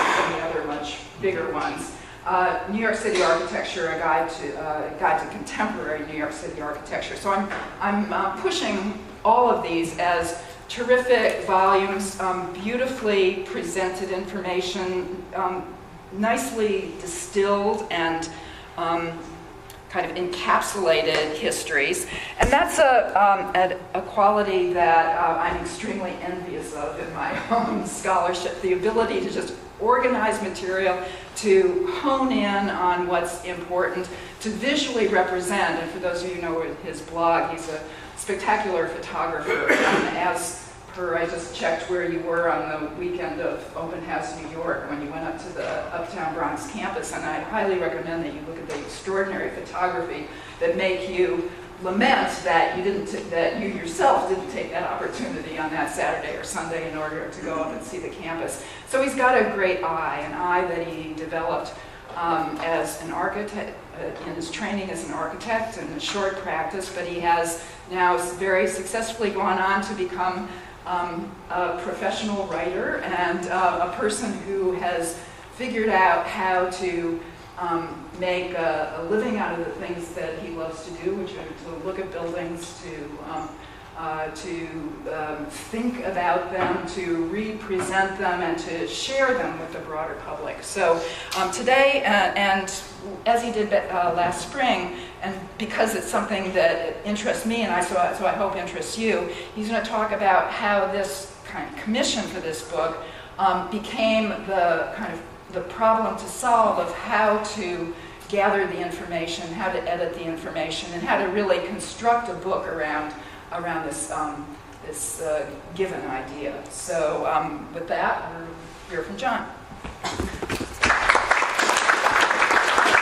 other much bigger ones. New York City Architecture, a guide to contemporary New York City architecture. So I'm pushing all of these as terrific volumes, beautifully presented information, nicely distilled and kind of encapsulated histories. And that's a quality that I'm extremely envious of in my own scholarship, the ability to just organize material, to hone in on what's important, to visually represent. And for those of you who know his blog, he's a spectacular photographer. As per, I just checked where you were on the weekend of Open House New York when you went up to the Uptown Bronx campus, and I highly recommend that you look at the extraordinary photography that make you lament that you yourself didn't take that opportunity on that Saturday or Sunday in order to go up and see the campus. So he's got a great eye, an eye that he developed as an architect, in his training as an architect and a short practice, but he has now very successfully gone on to become a professional writer and a person who has figured out how to make a living out of the things that he loves to do, which are to look at buildings, to think about them, to represent them, and to share them with the broader public. So today, and as he did last spring, and because it's something that interests me, and so I hope interests you, he's going to talk about how this kind of commission for this book became the problem to solve of how to gather the information, how to edit the information, and how to really construct a book around this given idea. So with that, we'll hear from John.